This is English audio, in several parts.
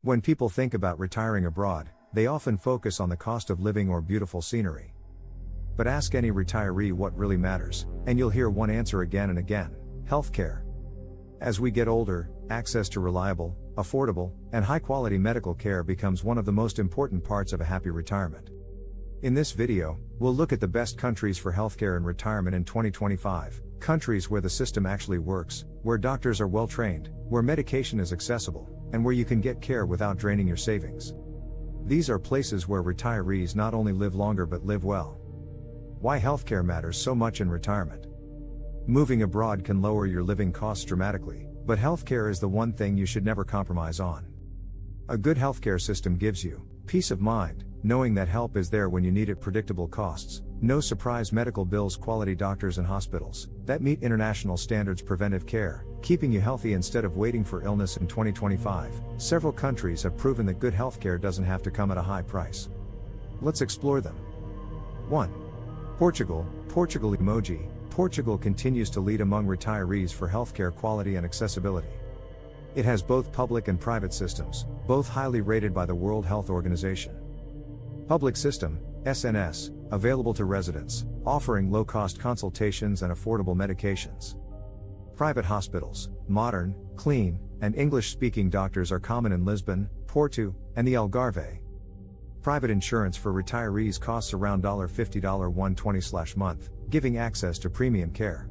When people think about retiring abroad, they often focus on the cost of living or beautiful scenery. But ask any retiree what really matters, and you'll hear one answer again and again: healthcare. As we get older, access to reliable, affordable, and high-quality medical care becomes one of the most important parts of a happy retirement. In this video, we'll look at the best countries for healthcare and retirement in 2025, countries where the system actually works, where doctors are well trained, where medication is accessible, and where you can get care without draining your savings. These are places where retirees not only live longer but live well. Why healthcare matters so much in retirement. Moving abroad can lower your living costs dramatically, but healthcare is the one thing you should never compromise on. A good healthcare system gives you peace of mind, knowing that help is there when you need it, predictable costs, no surprise medical bills, quality doctors and hospitals that meet international standards, preventive care, keeping you healthy instead of waiting for illness. In 2025, several countries have proven that good healthcare doesn't have to come at a high price. Let's explore them. 1. Portugal emoji. Portugal continues to lead among retirees for healthcare quality and accessibility. It has both public and private systems, both highly rated by the World Health Organization. Public system, SNS, available to residents, offering low-cost consultations and affordable medications. Private hospitals, modern, clean, and English-speaking doctors are common in Lisbon, Porto, and the Algarve. Private insurance for retirees costs around $50 $120/month, giving access to premium care.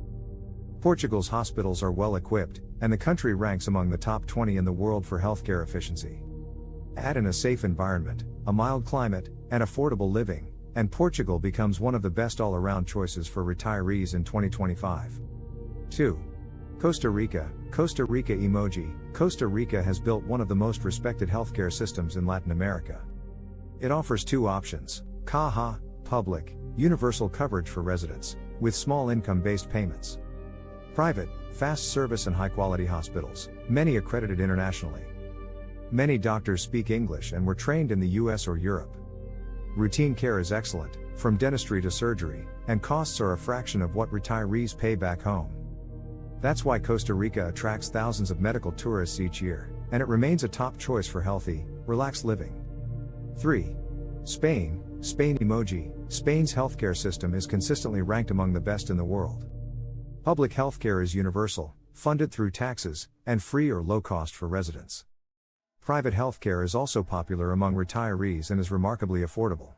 Portugal's hospitals are well equipped, and the country ranks among the top 20 in the world for healthcare efficiency. Add in a safe environment, a mild climate, and affordable living, and Portugal becomes one of the best all-around choices for retirees in 2025. 2. Costa Rica emoji. Costa Rica has built one of the most respected healthcare systems in Latin America. It offers two options: CAHA, public, universal coverage for residents, with small income-based payments. Private, fast service and high-quality hospitals, many accredited internationally. Many doctors speak English and were trained in the US or Europe. Routine care is excellent, from dentistry to surgery, and costs are a fraction of what retirees pay back home. That's why Costa Rica attracts thousands of medical tourists each year, and it remains a top choice for healthy, relaxed living. 3. Spain emoji. Spain's healthcare system is consistently ranked among the best in the world. Public healthcare is universal, funded through taxes, and free or low cost for residents. Private healthcare is also popular among retirees and is remarkably affordable.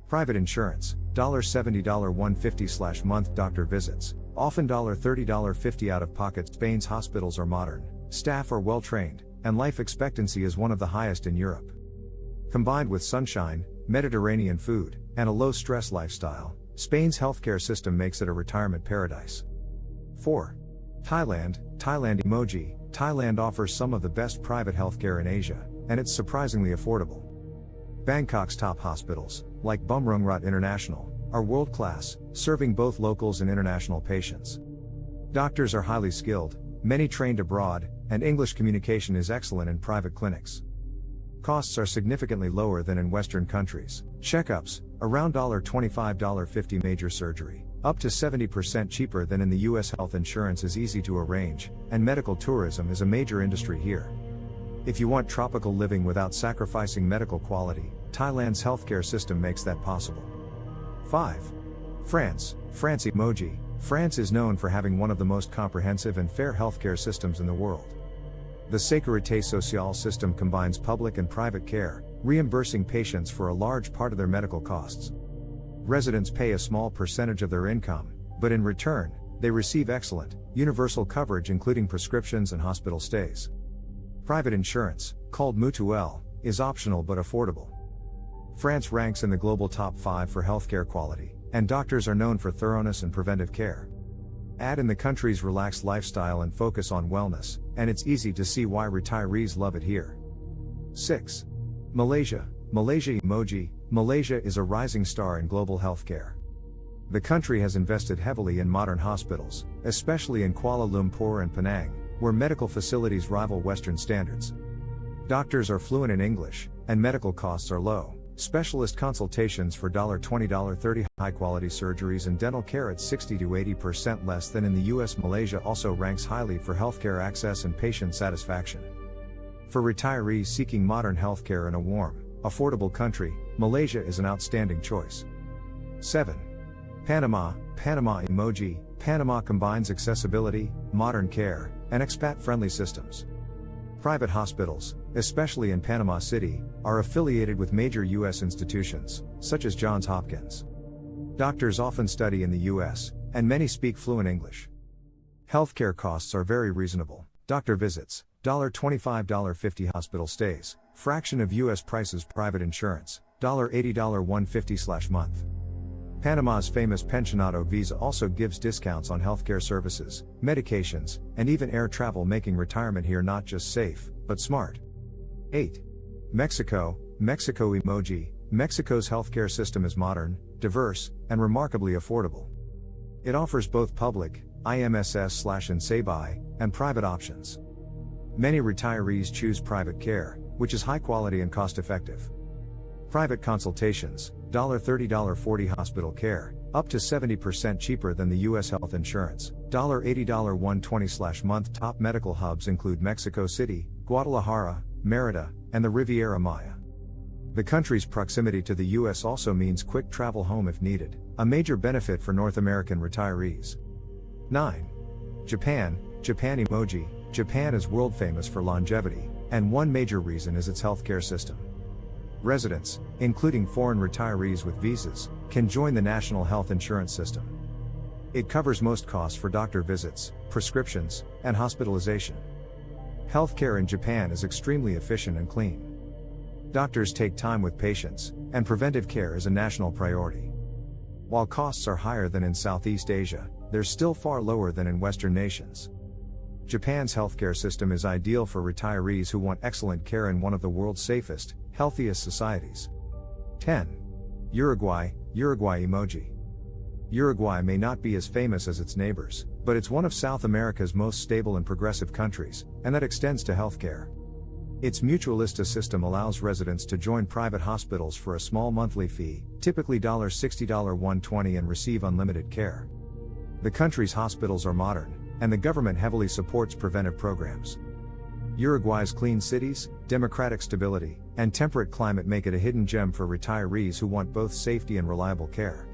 Private insurance, $70 $150/month doctor visits, often $30 $50 out of pocket. Spain's hospitals are modern, staff are well trained, and life expectancy is one of the highest in Europe. Combined with sunshine, Mediterranean food, and a low-stress lifestyle, Spain's healthcare system makes it a retirement paradise. 4. Thailand emoji. Thailand offers some of the best private healthcare in Asia, and it's surprisingly affordable. Bangkok's top hospitals, like Bumrungrad International, are world-class, serving both locals and international patients. Doctors are highly skilled, many trained abroad, and English communication is excellent in private clinics. Costs are significantly lower than in Western countries. Checkups, around $25 $50. Major surgery, up to 70% cheaper than in the US. Health insurance is easy to arrange, and medical tourism is a major industry here. If you want tropical living without sacrificing medical quality, Thailand's healthcare system makes that possible. 5. France emoji. France is known for having one of the most comprehensive and fair healthcare systems in the world. The Sécurité Sociale system combines public and private care, reimbursing patients for a large part of their medical costs. Residents pay a small percentage of their income, but in return, they receive excellent, universal coverage including prescriptions and hospital stays. Private insurance, called mutuelle, is optional but affordable. France ranks in the global top 5 for healthcare quality, and doctors are known for thoroughness and preventive care. Add in the country's relaxed lifestyle and focus on wellness, and it's easy to see why retirees love it here. 6. Malaysia emoji. Malaysia is a rising star in global healthcare. The country has invested heavily in modern hospitals, especially in Kuala Lumpur and Penang, where medical facilities rival Western standards. Doctors are fluent in English, and medical costs are low. Specialist consultations for $20 $30, high-quality surgeries and dental care at 60 to 80% less than in the US. Malaysia also ranks highly for healthcare access and patient satisfaction. For retirees seeking modern healthcare in a warm, affordable country, Malaysia is an outstanding choice. 7. Panama, Panama emoji. Panama combines accessibility, modern care, and expat-friendly systems. Private hospitals, especially in Panama City, are affiliated with major U.S. institutions, such as Johns Hopkins. Doctors often study in the U.S., and many speak fluent English. Healthcare costs are very reasonable. Doctor visits, $25, $50 hospital stays, fraction of U.S. prices. Private insurance, $80, $150/month. Panama's famous Pensionado visa also gives discounts on healthcare services, medications, and even air travel, making retirement here not just safe, but smart. 8. Mexico, Mexico emoji. Mexico's healthcare system is modern, diverse, and remarkably affordable. It offers both public, IMSS/INSABI, and private options. Many retirees choose private care, which is high quality and cost effective. Private consultations, $30, $40 hospital care, up to 70% cheaper than the U.S. health insurance, $80, $120/month. Top medical hubs include Mexico City, Guadalajara, Merida, and the Riviera Maya. The country's proximity to the U.S. also means quick travel home if needed, a major benefit for North American retirees. 9. Japan, Japan emoji. Japan is world famous for longevity, and one major reason is its healthcare system. Residents, including foreign retirees with visas, can join the national health insurance system. It covers most costs for doctor visits, prescriptions, and hospitalization. Healthcare in Japan is extremely efficient and clean. Doctors take time with patients, and preventive care is a national priority. While costs are higher than in Southeast Asia, they're still far lower than in Western nations. Japan's healthcare system is ideal for retirees who want excellent care in one of the world's safest, healthiest societies. 10. Uruguay, Uruguay emoji. Uruguay may not be as famous as its neighbors, but it's one of South America's most stable and progressive countries, and that extends to healthcare. Its mutualista system allows residents to join private hospitals for a small monthly fee, typically $60, $120, and receive unlimited care. The country's hospitals are modern, and the government heavily supports preventive programs. Uruguay's clean cities, democratic stability, and temperate climate make it a hidden gem for retirees who want both safety and reliable care.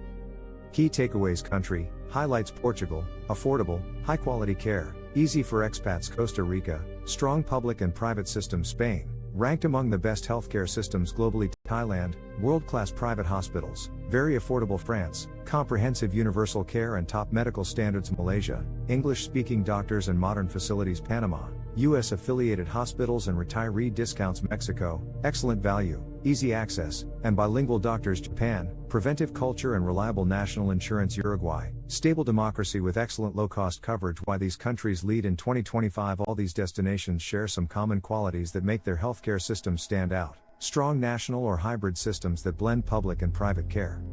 Key takeaways: country highlights: Portugal, affordable, high-quality care, easy for expats. Costa Rica, strong public and private systems. Spain, ranked among the best healthcare systems globally. Thailand, world-class private hospitals, very affordable. France, comprehensive universal care and top medical standards. Malaysia, English-speaking doctors and modern facilities. Panama, U.S. affiliated hospitals and retiree discounts. Mexico, excellent value, easy access, and bilingual doctors. Japan, preventive culture and reliable national insurance. Uruguay, stable democracy with excellent low-cost coverage. Why these countries lead in 2025? All these destinations share some common qualities that make their healthcare systems stand out: strong national or hybrid systems that blend public and private care.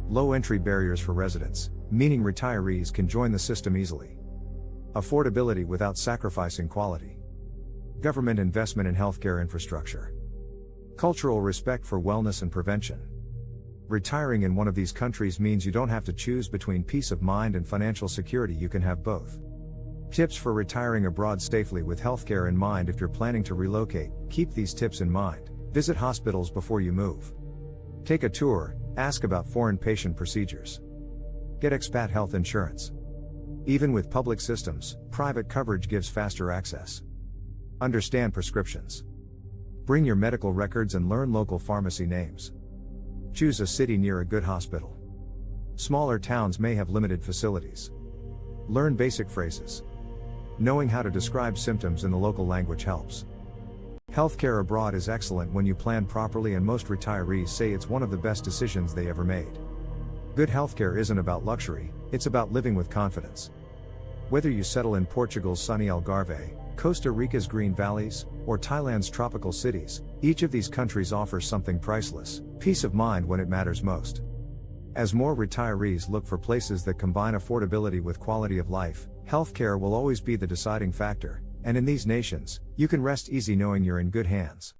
Low entry barriers for residents, meaning retirees can join the system easily. Affordability without sacrificing quality. Government investment in healthcare infrastructure. Cultural respect for wellness and prevention. Retiring in one of these countries means you don't have to choose between peace of mind and financial security. You can have both. Tips for retiring abroad safely with healthcare in mind. If you're planning to relocate, keep these tips in mind. Visit hospitals before you move. Take a tour, ask about foreign patient procedures. Get expat health insurance. Even with public systems, private coverage gives faster access. Understand prescriptions. Bring your medical records and learn local pharmacy names. Choose a city near a good hospital. Smaller towns may have limited facilities. Learn basic phrases. Knowing how to describe symptoms in the local language helps. Healthcare abroad is excellent when you plan properly, and most retirees say it's one of the best decisions they ever made. Good healthcare isn't about luxury, it's about living with confidence. Whether you settle in Portugal's sunny Algarve, Costa Rica's green valleys, or Thailand's tropical cities, each of these countries offers something priceless: peace of mind when it matters most. As more retirees look for places that combine affordability with quality of life, healthcare will always be the deciding factor, and in these nations, you can rest easy knowing you're in good hands.